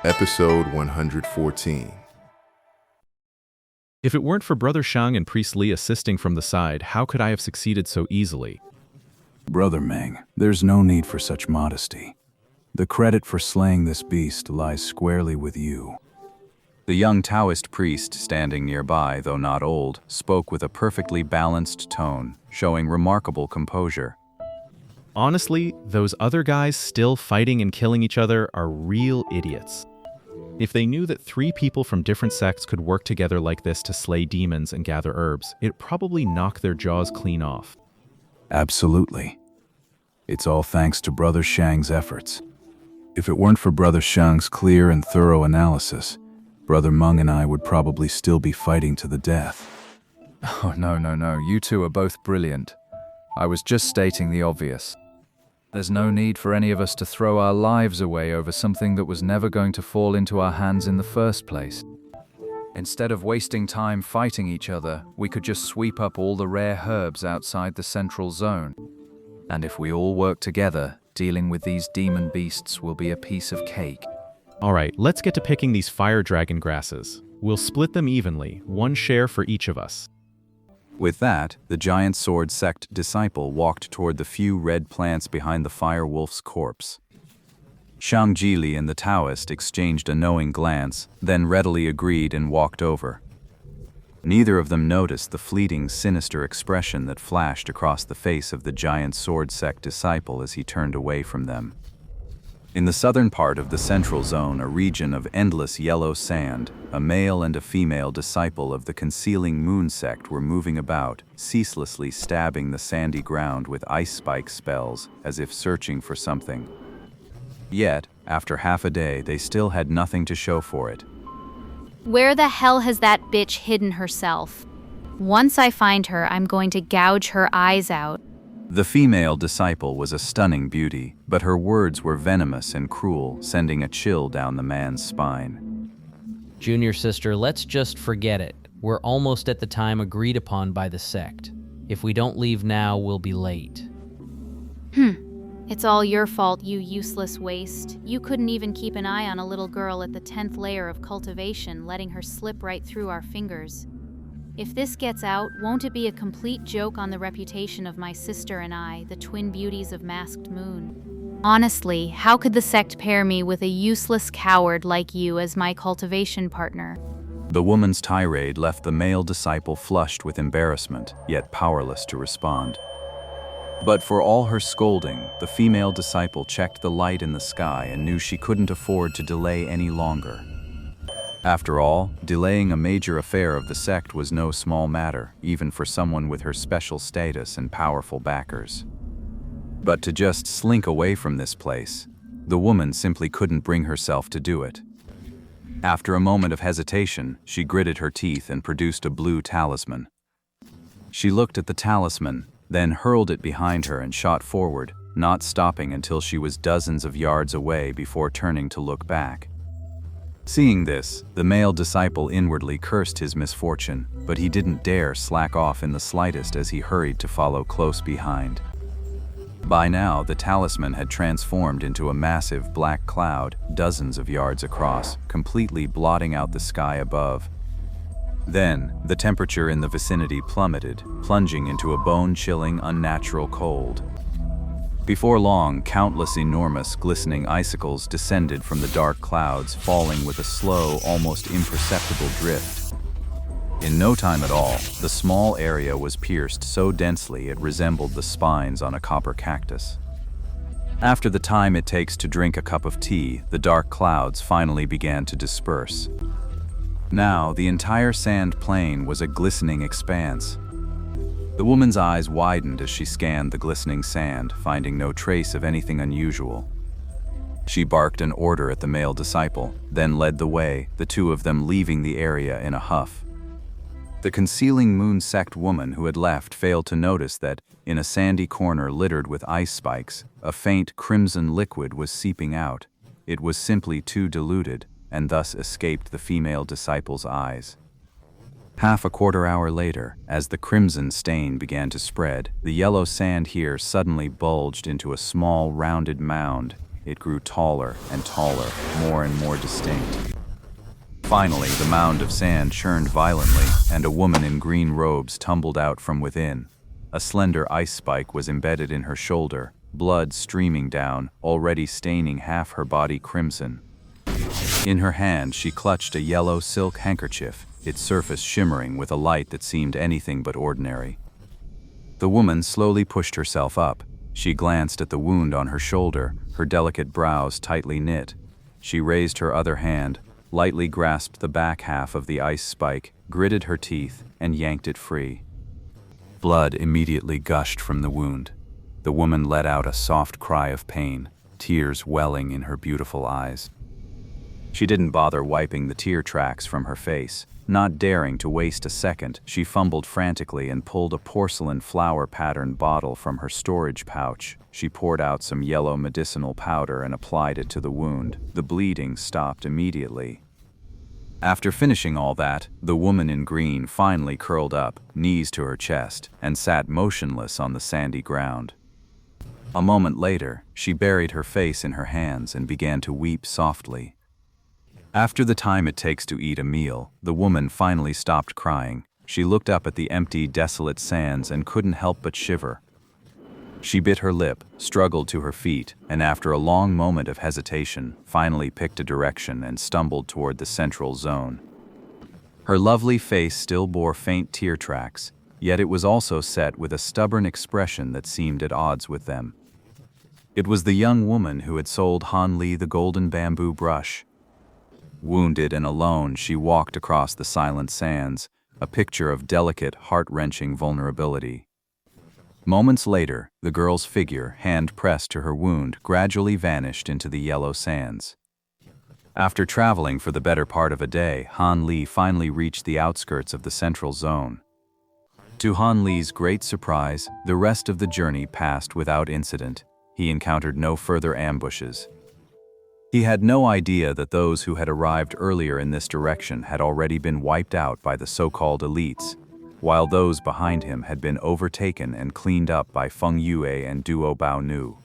Episode 114. If it weren't for Brother Shang and Priest Li assisting from the side, how could I have succeeded so easily? Brother Meng, there's no need for such modesty. The credit for slaying this beast lies squarely with you. The young Taoist priest standing nearby, though not old, spoke with a perfectly balanced tone, showing remarkable composure. Honestly, those other guys still fighting and killing each other are real idiots. If they knew that 3 people from different sects could work together like this to slay demons and gather herbs, it'd probably knock their jaws clean off. Absolutely. It's all thanks to Brother Shang's efforts. If it weren't for Brother Shang's clear and thorough analysis, Brother Meng and I would probably still be fighting to the death. Oh, no. You two are both brilliant. I was just stating the obvious. There's no need for any of us to throw our lives away over something that was never going to fall into our hands in the first place. Instead of wasting time fighting each other, we could just sweep up all the rare herbs outside the central zone. And if we all work together, dealing with these demon beasts will be a piece of cake. Alright, let's get to picking these fire dragon grasses. We'll split them evenly, 1 share for each of us. With that, the giant sword sect disciple walked toward the few red plants behind the fire wolf's corpse. Shang Jili and the Taoist exchanged a knowing glance, then readily agreed and walked over. Neither of them noticed the fleeting, sinister expression that flashed across the face of the giant sword sect disciple as he turned away from them. In the southern part of the central zone, a region of endless yellow sand, a male and a female disciple of the concealing moon sect were moving about, ceaselessly stabbing the sandy ground with ice spike spells as if searching for something. Yet, after half a day, they still had nothing to show for it. Where the hell has that bitch hidden herself? Once I find her, I'm going to gouge her eyes out. The female disciple was a stunning beauty, but her words were venomous and cruel, sending a chill down the man's spine. Junior sister, let's just forget it. We're almost at the time agreed upon by the sect. If we don't leave now, we'll be late. It's all your fault, you useless waste. You couldn't even keep an eye on a little girl at the 10th layer of cultivation, letting her slip right through our fingers. If this gets out, won't it be a complete joke on the reputation of my sister and I, the twin beauties of Masked Moon? Honestly, how could the sect pair me with a useless coward like you as my cultivation partner? The woman's tirade left the male disciple flushed with embarrassment, yet powerless to respond. But for all her scolding, the female disciple checked the light in the sky and knew she couldn't afford to delay any longer. After all, delaying a major affair of the sect was no small matter, even for someone with her special status and powerful backers. But to just slink away from this place, the woman simply couldn't bring herself to do it. After a moment of hesitation, she gritted her teeth and produced a blue talisman. She looked at the talisman, then hurled it behind her and shot forward, not stopping until she was dozens of yards away before turning to look back. Seeing this, the male disciple inwardly cursed his misfortune, but he didn't dare slack off in the slightest as he hurried to follow close behind. By now, the talisman had transformed into a massive black cloud, dozens of yards across, completely blotting out the sky above. Then, the temperature in the vicinity plummeted, plunging into a bone-chilling, unnatural cold. Before long, countless enormous, glistening icicles descended from the dark clouds, falling with a slow, almost imperceptible drift. In no time at all, the small area was pierced so densely it resembled the spines on a copper cactus. After the time it takes to drink a cup of tea, the dark clouds finally began to disperse. Now, the entire sand plain was a glistening expanse. The woman's eyes widened as she scanned the glistening sand, finding no trace of anything unusual. She barked an order at the male disciple, then led the way, the two of them leaving the area in a huff. The concealing moon sect woman who had left failed to notice that, in a sandy corner littered with ice spikes, a faint crimson liquid was seeping out. It was simply too diluted, and thus escaped the female disciple's eyes. Half a quarter hour later, as the crimson stain began to spread, the yellow sand here suddenly bulged into a small, rounded mound. it grew taller and taller, more and more distinct. Finally, the mound of sand churned violently, and a woman in green robes tumbled out from within. A slender ice spike was embedded in her shoulder, blood streaming down, already staining half her body crimson. In her hand, she clutched a yellow silk handkerchief, its surface shimmering with a light that seemed anything but ordinary. The woman slowly pushed herself up. She glanced at the wound on her shoulder, her delicate brows tightly knit. She raised her other hand, lightly grasped the back half of the ice spike, gritted her teeth, and yanked it free. Blood immediately gushed from the wound. The woman let out a soft cry of pain, tears welling in her beautiful eyes. She didn't bother wiping the tear tracks from her face. Not daring to waste a second, she fumbled frantically and pulled a porcelain flower-patterned bottle from her storage pouch. She poured out some yellow medicinal powder and applied it to the wound. The bleeding stopped immediately. After finishing all that, the woman in green finally curled up, knees to her chest, and sat motionless on the sandy ground. A moment later, she buried her face in her hands and began to weep softly. After the time it takes to eat a meal, the woman finally stopped crying. She looked up at the empty, desolate sands and couldn't help but shiver. She bit her lip, struggled to her feet, and after a long moment of hesitation, finally picked a direction and stumbled toward the central zone. Her lovely face still bore faint tear tracks, yet it was also set with a stubborn expression that seemed at odds with them. It was the young woman who had sold Han Li the golden bamboo brush. Wounded and alone, she walked across the silent sands, a picture of delicate, heart-wrenching vulnerability. Moments later, the girl's figure, hand pressed to her wound, gradually vanished into the yellow sands. After traveling for the better part of a day, Han Li finally reached the outskirts of the central zone. To Han Li's great surprise, the rest of the journey passed without incident. He encountered no further ambushes. He had no idea that those who had arrived earlier in this direction had already been wiped out by the so-called elites, while those behind him had been overtaken and cleaned up by Feng Yue and Duo Bao Nu.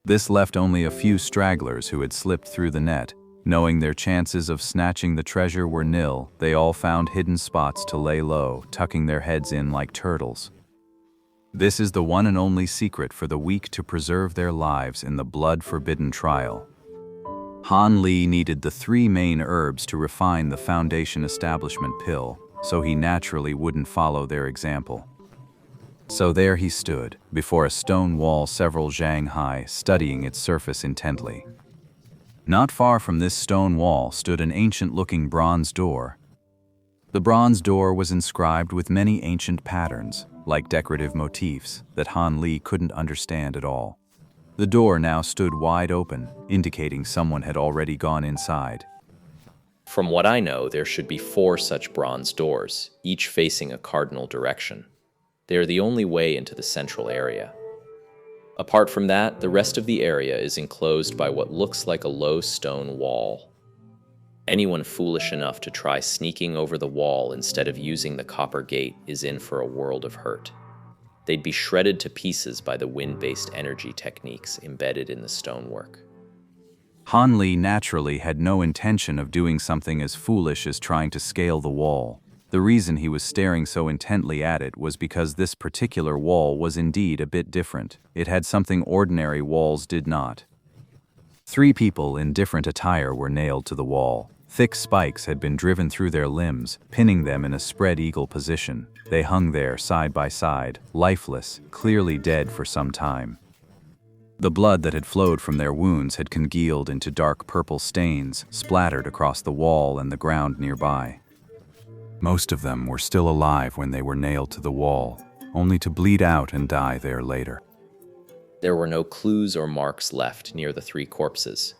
This left only a few stragglers who had slipped through the net. Knowing their chances of snatching the treasure were nil, they all found hidden spots to lay low, tucking their heads in like turtles. This is the one and only secret for the weak to preserve their lives in the blood-forbidden trial. Han Li needed the 3 main herbs to refine the Foundation Establishment pill, so he naturally wouldn't follow their example. So there he stood, before a stone wall several zhang high, studying its surface intently. Not far from this stone wall stood an ancient-looking bronze door. The bronze door was inscribed with many ancient patterns, like decorative motifs, that Han Li couldn't understand at all. The door now stood wide open, indicating someone had already gone inside. From what I know, there should be 4 such bronze doors, each facing a cardinal direction. They are the only way into the central area. Apart from that, the rest of the area is enclosed by what looks like a low stone wall. Anyone foolish enough to try sneaking over the wall instead of using the copper gate is in for a world of hurt. They'd be shredded to pieces by the wind-based energy techniques embedded in the stonework. Han Li naturally had no intention of doing something as foolish as trying to scale the wall. The reason he was staring so intently at it was because this particular wall was indeed a bit different. It had something ordinary walls did not. 3 people in different attire were nailed to the wall. Thick spikes had been driven through their limbs, pinning them in a spread eagle position. They hung there side by side, lifeless, clearly dead for some time. The blood that had flowed from their wounds had congealed into dark purple stains, splattered across the wall and the ground nearby. Most of them were still alive when they were nailed to the wall, only to bleed out and die there later. There were no clues or marks left near the 3 corpses,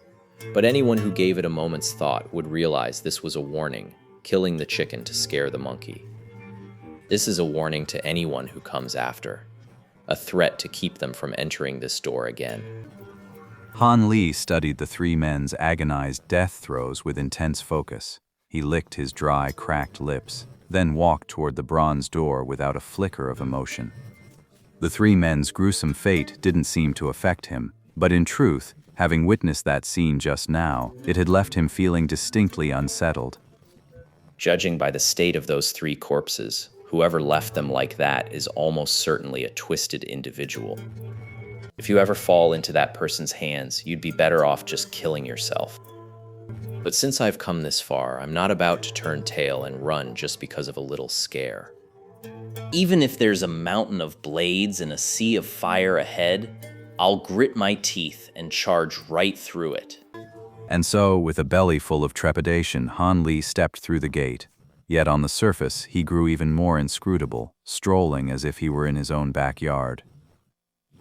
but anyone who gave it a moment's thought would realize this was a warning, killing the chicken to scare the monkey. This is a warning to anyone who comes after, a threat to keep them from entering this door again. Han Li studied the 3 men's agonized death throes with intense focus. He licked his dry, cracked lips, then walked toward the bronze door without a flicker of emotion. The 3 men's gruesome fate didn't seem to affect him, but in truth, Having witnessed that scene just now, it had left him feeling distinctly unsettled. Judging by the state of those three corpses, whoever left them like that is almost certainly a twisted individual. If you ever fall into that person's hands, you'd be better off just killing yourself. But since I've come this far, I'm not about to turn tail and run just because of a little scare. Even if there's a mountain of blades and a sea of fire ahead, I'll grit my teeth and charge right through it. And so, with a belly full of trepidation, Han Li stepped through the gate. Yet on the surface, he grew even more inscrutable, strolling as if he were in his own backyard.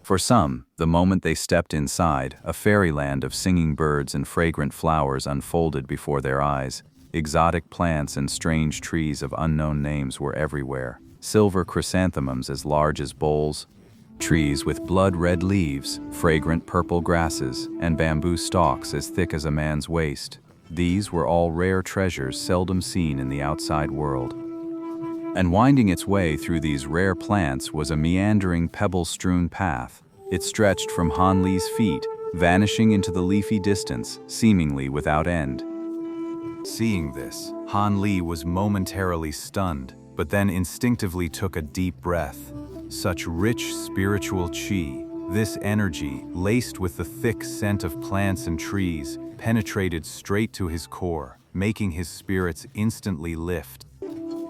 For some, the moment they stepped inside, a fairyland of singing birds and fragrant flowers unfolded before their eyes. Exotic plants and strange trees of unknown names were everywhere. Silver chrysanthemums as large as bowls, trees with blood-red leaves, fragrant purple grasses, and bamboo stalks as thick as a man's waist. These were all rare treasures seldom seen in the outside world. And winding its way through these rare plants was a meandering, pebble-strewn path. It stretched from Han Li's feet, vanishing into the leafy distance, seemingly without end. Seeing this, Han Li was momentarily stunned, but then instinctively took a deep breath. Such rich spiritual qi, this energy, laced with the thick scent of plants and trees, penetrated straight to his core, making his spirits instantly lift.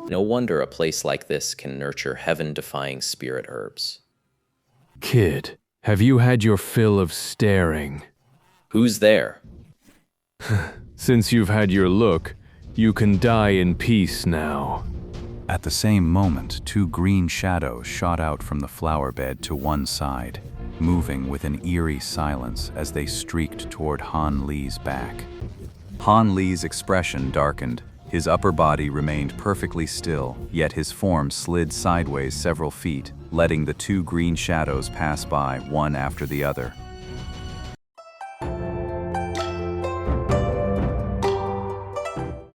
No wonder a place like this can nurture heaven-defying spirit herbs. Kid, have you had your fill of staring? Who's there? Since you've had your look, you can die in peace now. At the same moment, two green shadows shot out from the flower bed to one side, moving with an eerie silence as they streaked toward Han Li's back. Han Li's expression darkened. His upper body remained perfectly still, yet his form slid sideways several feet, letting the two green shadows pass by one after the other.